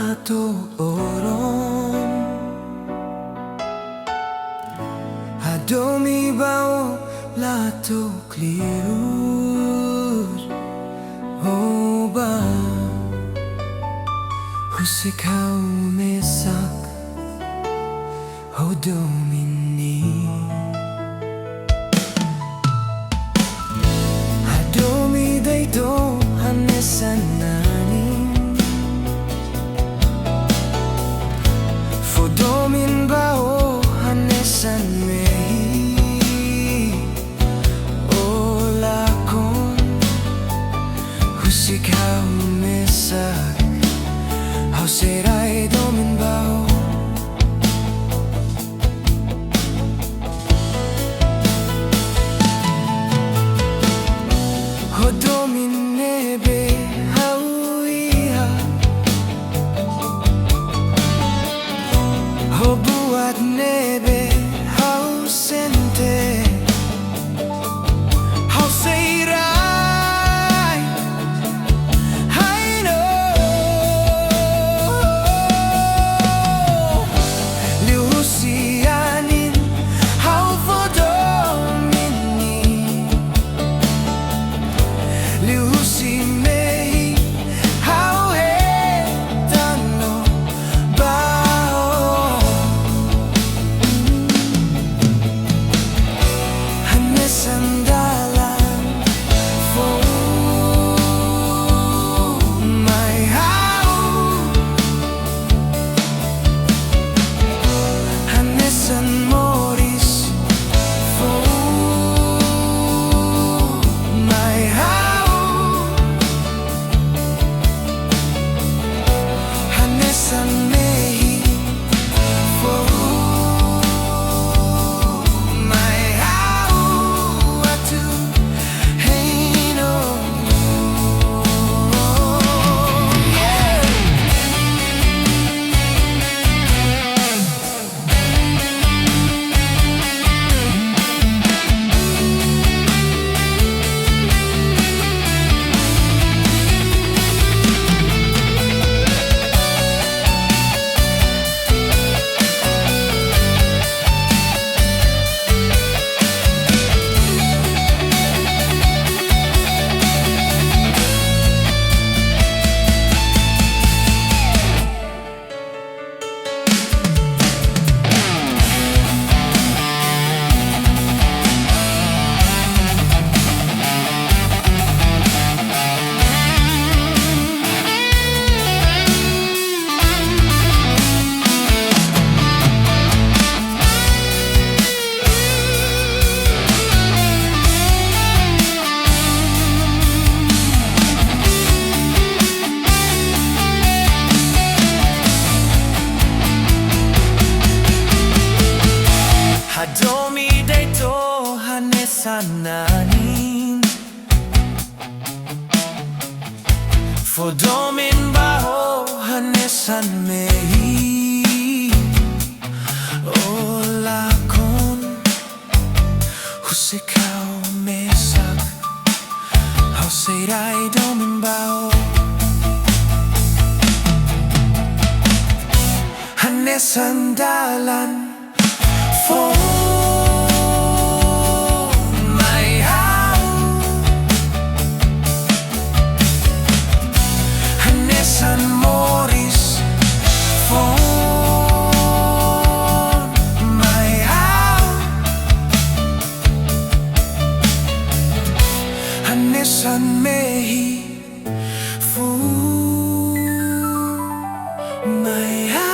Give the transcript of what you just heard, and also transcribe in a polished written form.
lato oron Hadomi bao lato clear Oba Husikau mesak Hodomini Hadomi daito hanesan ANIN Fodomin bao hanesan mehi Olakon Husikau mesak Hauserai domin bao Hodomin nebe hauiha Hobuat nebe hausente Hauseirai haino Liusi ANIN haufodomini Liusi mehi hauhetano bao Hanesan dalan for my house Hanesan moris for my house Hanesan mehi for my house Atu heino Hadomi daito hanesan ANIN Fodomin bao hanesan mehi Olakon Husikau mesak Hauseirai domin bao Hanesan dalan for my house Hanesan moris for my house Hanesan mehi for my house